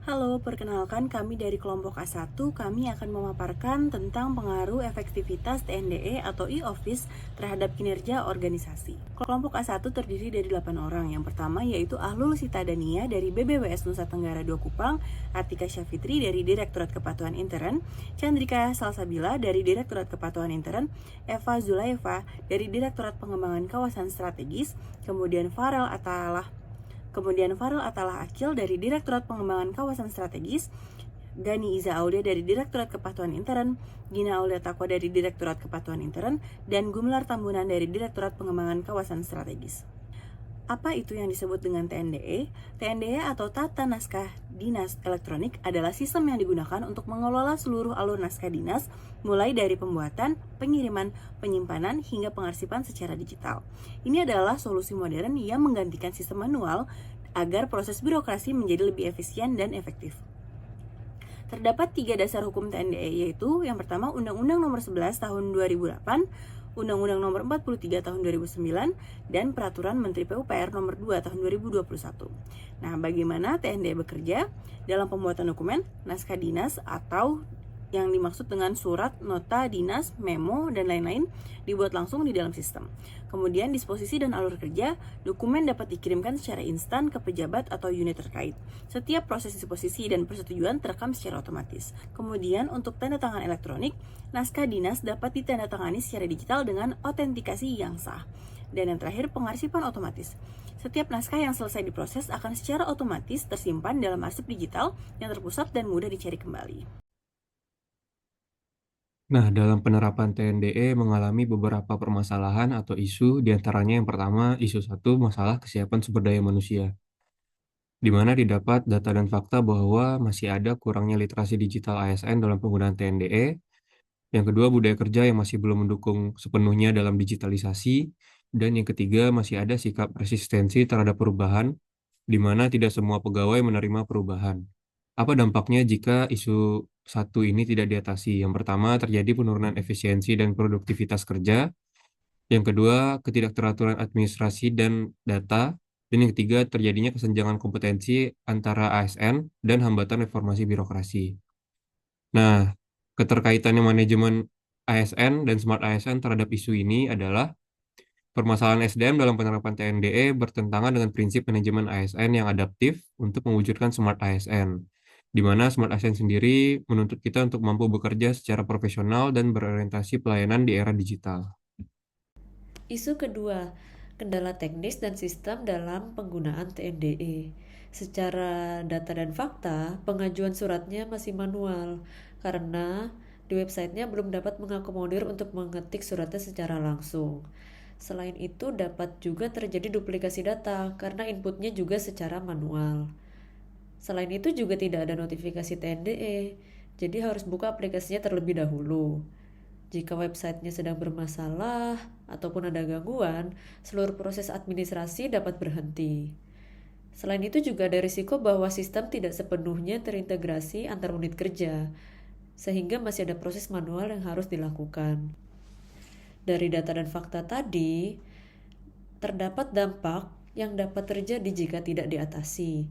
Halo, perkenalkan kami dari kelompok A1. Kami akan memaparkan tentang pengaruh efektivitas TNDE atau e-office terhadap kinerja organisasi. Kelompok A1 terdiri dari 8 orang. Yang pertama yaitu Ahlul Sitadania dari BBWS Nusa Tenggara 2 Kupang, Atika Syafitri dari Direktorat Kepatuhan Intern, Chandrika Salsabila dari Direktorat Kepatuhan Intern, Eva Zulaifa dari Direktorat Pengembangan Kawasan Strategis, kemudian Farel Atalah Akil dari Direktorat Pengembangan Kawasan Strategis, Gani Iza Aulia dari Direktorat Kepatuhan Intern, Gina Aulia Takwa dari Direktorat Kepatuhan Intern, dan Gumlar Tambunan dari Direktorat Pengembangan Kawasan Strategis. Apa itu yang disebut dengan TNDE? TNDE atau Tata Naskah Dinas Elektronik adalah sistem yang digunakan untuk mengelola seluruh alur naskah dinas, mulai dari pembuatan, pengiriman, penyimpanan, hingga pengarsipan secara digital. Ini adalah solusi modern yang menggantikan sistem manual agar proses birokrasi menjadi lebih efisien dan efektif. Terdapat 3 dasar hukum TNDE, yaitu yang pertama Undang-Undang Nomor 11 Tahun 2008, Undang-Undang Nomor 43 Tahun 2009, dan Peraturan Menteri PUPR Nomor 2 Tahun 2021. Nah, bagaimana TNDE bekerja? Dalam pembuatan dokumen, naskah dinas atau yang dimaksud dengan surat, nota dinas, memo, dan lain-lain dibuat langsung di dalam sistem. Kemudian disposisi dan alur kerja, dokumen dapat dikirimkan secara instan ke pejabat atau unit terkait. Setiap proses disposisi dan persetujuan terekam secara otomatis. Kemudian untuk tanda tangan elektronik, naskah dinas dapat ditandatangani secara digital dengan autentikasi yang sah. Dan yang terakhir, pengarsipan otomatis. Setiap naskah yang selesai diproses akan secara otomatis tersimpan dalam arsip digital yang terpusat dan mudah dicari kembali. Nah, dalam penerapan TNDE mengalami beberapa permasalahan atau isu, diantaranya yang pertama, isu satu, masalah kesiapan sumber daya manusia, di mana didapat data dan fakta bahwa masih ada kurangnya literasi digital ASN dalam penggunaan TNDE. Yang kedua, budaya kerja yang masih belum mendukung sepenuhnya dalam digitalisasi. Dan yang ketiga, masih ada sikap resistensi terhadap perubahan, di mana tidak semua pegawai menerima perubahan. Apa dampaknya jika isu satu ini tidak diatasi? Yang pertama, terjadi penurunan efisiensi dan produktivitas kerja. Yang kedua, ketidakteraturan administrasi dan data. Dan yang ketiga, terjadinya kesenjangan kompetensi antara ASN dan hambatan reformasi birokrasi. Nah, keterkaitannya manajemen ASN dan smart ASN terhadap isu ini adalah permasalahan SDM dalam penerapan TNDE bertentangan dengan prinsip manajemen ASN yang adaptif untuk mewujudkan smart ASN, di mana smart ASN sendiri menuntut kita untuk mampu bekerja secara profesional dan berorientasi pelayanan di era digital. Isu kedua, kendala teknis dan sistem dalam penggunaan TNDE. Secara data dan fakta, pengajuan suratnya masih manual karena di websitenya belum dapat mengakomodir untuk mengetik suratnya secara langsung. Selain itu, dapat juga terjadi duplikasi data karena inputnya juga secara manual. Selain itu juga tidak ada notifikasi TNDE, jadi harus buka aplikasinya terlebih dahulu. Jika websitenya sedang bermasalah ataupun ada gangguan, seluruh proses administrasi dapat berhenti. Selain itu juga ada risiko bahwa sistem tidak sepenuhnya terintegrasi antar unit kerja, sehingga masih ada proses manual yang harus dilakukan. Dari data dan fakta tadi, terdapat dampak yang dapat terjadi jika tidak diatasi.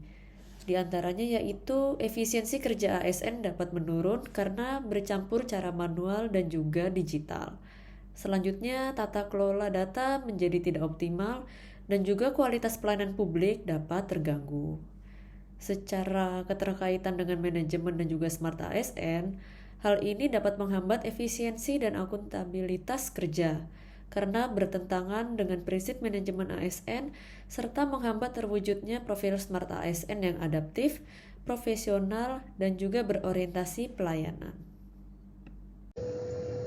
Di antaranya yaitu efisiensi kerja ASN dapat menurun karena bercampur cara manual dan juga digital. Selanjutnya, tata kelola data menjadi tidak optimal dan juga kualitas pelayanan publik dapat terganggu. Secara keterkaitan dengan manajemen dan juga smart ASN, hal ini dapat menghambat efisiensi dan akuntabilitas kerja karena bertentangan dengan prinsip manajemen ASN serta menghambat terwujudnya profil smart ASN yang adaptif, profesional, dan juga berorientasi pelayanan.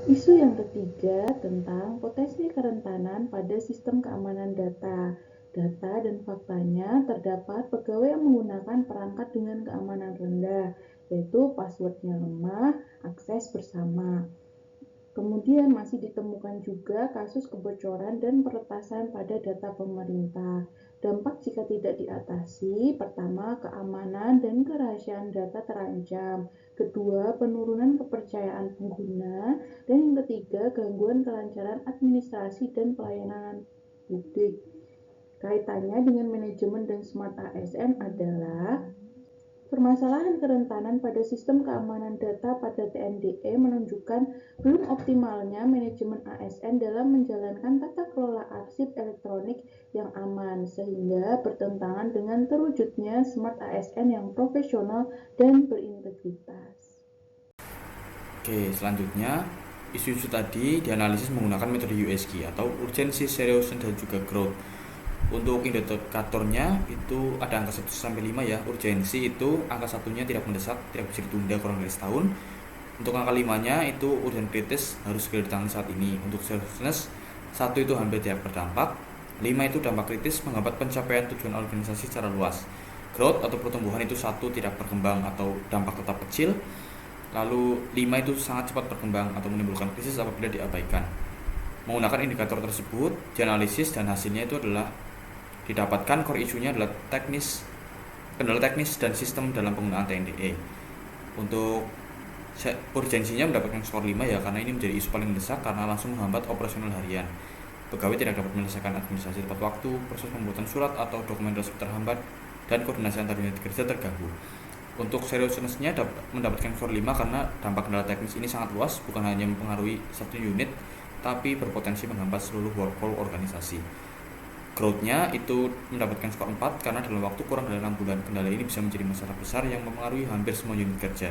Isu yang ketiga tentang potensi kerentanan pada sistem keamanan data. Data dan faktanya terdapat pegawai yang menggunakan perangkat dengan keamanan rendah, yaitu passwordnya lemah, akses bersama. Kemudian masih ditemukan juga kasus kebocoran dan peretasan pada data pemerintah. Dampak jika tidak diatasi, pertama, keamanan dan kerahasiaan data terancam. Kedua, penurunan kepercayaan pengguna. Dan yang ketiga, gangguan kelancaran administrasi dan pelayanan publik. Kaitannya dengan manajemen dan smart ASN adalah Permasalahan kerentanan pada sistem keamanan data pada TNDE menunjukkan belum optimalnya manajemen ASN dalam menjalankan tata kelola arsip elektronik yang aman, sehingga bertentangan dengan terwujudnya smart ASN yang profesional dan berintegritas. Oke, selanjutnya isu-isu tadi dianalisis menggunakan metode USG atau urgency, seriousness, dan juga growth. Untuk indikatornya itu ada angka 1 sampai 5 ya. Urgensi itu angka satunya tidak mendesak, tidak bisa ditunda kurang dari setahun. Untuk angka 5-nya itu urgent kritis, harus segera ditangani saat ini. Untuk seriousness, 1 itu hampir tidak berdampak, 5 itu dampak kritis menghambat pencapaian tujuan organisasi secara luas. Growth atau pertumbuhan itu 1 tidak berkembang atau dampak tetap kecil. Lalu 5 itu sangat cepat berkembang atau menimbulkan krisis apabila diabaikan. Menggunakan indikator tersebut, dianalisis dan hasilnya itu adalah didapatkan core isunya adalah kendala teknis dan sistem dalam penggunaan TNDE. Untuk urgensinya mendapatkan skor 5 ya, karena ini menjadi isu paling mendesak karena langsung menghambat operasional harian. Pegawai tidak dapat menyelesaikan administrasi tepat waktu, proses pembuatan surat atau dokumen tersebut terhambat, dan koordinasi antar unit kerja terganggu. Untuk seriousness-nya mendapatkan skor 5 karena dampak kendala teknis ini sangat luas, bukan hanya mempengaruhi satu unit, tapi berpotensi menghambat seluruh workflow organisasi. Growth-nya itu mendapatkan skor 4 karena dalam waktu kurang dari 6 bulan kendala ini bisa menjadi masalah besar yang mempengaruhi hampir semua unit kerja,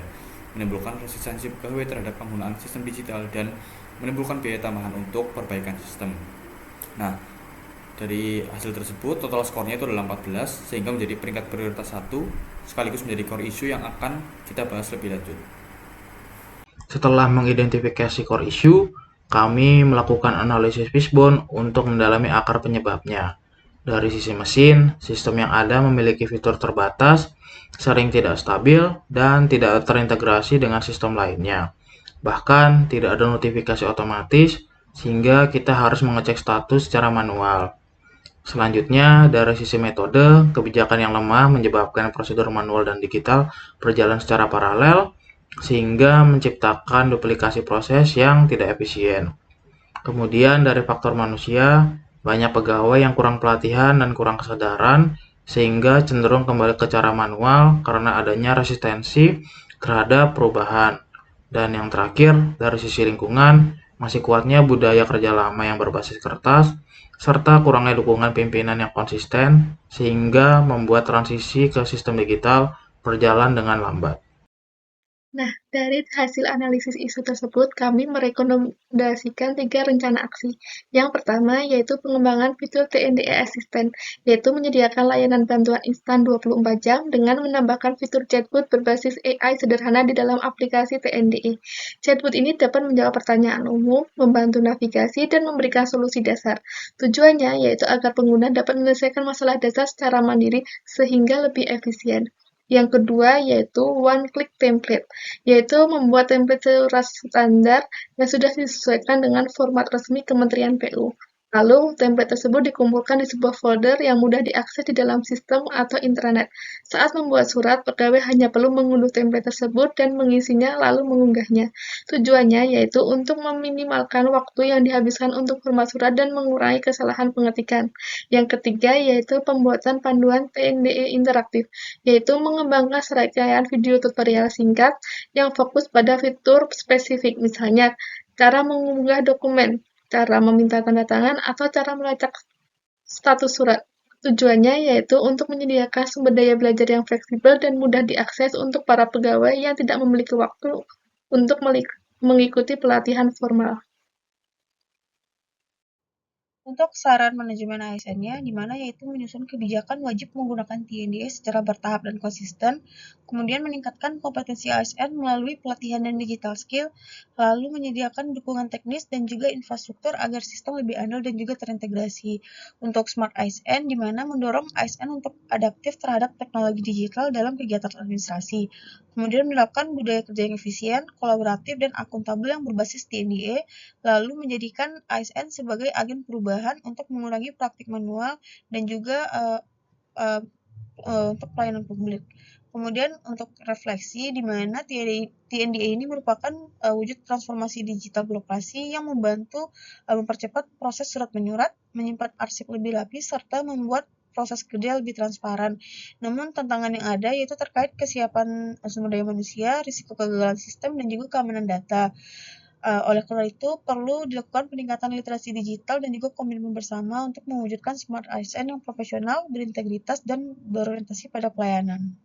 menimbulkan resistensi pegawai terhadap penggunaan sistem digital dan menimbulkan biaya tambahan untuk perbaikan sistem. Nah, dari hasil tersebut total skornya itu adalah 14 sehingga menjadi peringkat prioritas 1 sekaligus menjadi core issue yang akan kita bahas lebih lanjut. Setelah mengidentifikasi core issue, kami melakukan analisis fishbone untuk mendalami akar penyebabnya. Dari sisi mesin, sistem yang ada memiliki fitur terbatas, sering tidak stabil, dan tidak terintegrasi dengan sistem lainnya. Bahkan, tidak ada notifikasi otomatis, sehingga kita harus mengecek status secara manual. Selanjutnya, dari sisi metode, kebijakan yang lemah menyebabkan prosedur manual dan digital berjalan secara paralel, sehingga menciptakan duplikasi proses yang tidak efisien. Kemudian dari faktor manusia, banyak pegawai yang kurang pelatihan dan kurang kesadaran, sehingga cenderung kembali ke cara manual karena adanya resistensi terhadap perubahan. Dan yang terakhir, dari sisi lingkungan, masih kuatnya budaya kerja lama yang berbasis kertas, serta kurangnya dukungan pimpinan yang konsisten, sehingga membuat transisi ke sistem digital berjalan dengan lambat. Nah, dari hasil analisis isu tersebut, kami merekomendasikan 3 rencana aksi. Yang pertama, yaitu pengembangan fitur TNDE Assistant, yaitu menyediakan layanan bantuan instan 24 jam dengan menambahkan fitur chatbot berbasis AI sederhana di dalam aplikasi TNDE. Chatbot ini dapat menjawab pertanyaan umum, membantu navigasi, dan memberikan solusi dasar. Tujuannya yaitu agar pengguna dapat menyelesaikan masalah dasar secara mandiri sehingga lebih efisien. Yang kedua yaitu one-click template, yaitu membuat template surat standar yang sudah disesuaikan dengan format resmi Kementerian PU. Lalu, template tersebut dikumpulkan di sebuah folder yang mudah diakses di dalam sistem atau intranet. Saat membuat surat, pegawai hanya perlu mengunduh template tersebut dan mengisinya lalu mengunggahnya. Tujuannya yaitu untuk meminimalkan waktu yang dihabiskan untuk format surat dan mengurangi kesalahan pengetikan. Yang ketiga yaitu pembuatan panduan TNDE interaktif, yaitu mengembangkan serangkaian video tutorial singkat yang fokus pada fitur spesifik, misalnya cara mengunggah dokumen, cara meminta tanda tangan, atau cara melacak status surat. Tujuannya yaitu untuk menyediakan sumber daya belajar yang fleksibel dan mudah diakses untuk para pegawai yang tidak memiliki waktu untuk mengikuti pelatihan formal. Untuk saran manajemen ASN-nya, di mana yaitu menyusun kebijakan wajib menggunakan TNDE secara bertahap dan konsisten, kemudian meningkatkan kompetensi ASN melalui pelatihan dan digital skill, lalu menyediakan dukungan teknis dan juga infrastruktur agar sistem lebih andal dan juga terintegrasi. Untuk Smart ASN, di mana mendorong ASN untuk adaptif terhadap teknologi digital dalam kegiatan administrasi. Kemudian menerapkan budaya kerja yang efisien, kolaboratif, dan akuntabel yang berbasis TNDE, lalu menjadikan ASN sebagai agen perubahan untuk mengurangi praktik manual dan juga untuk pelayanan publik. Kemudian untuk refleksi, di mana TNDE ini merupakan wujud transformasi digital birokrasi yang membantu mempercepat proses surat menyurat, menyimpan arsip lebih rapi, serta membuat proses kerja lebih transparan. Namun tantangan yang ada yaitu terkait kesiapan sumber daya manusia, risiko kegagalan sistem, dan juga keamanan data. Oleh karena itu, perlu dilakukan peningkatan literasi digital dan juga komitmen bersama untuk mewujudkan smart ASN yang profesional, berintegritas, dan berorientasi pada pelayanan.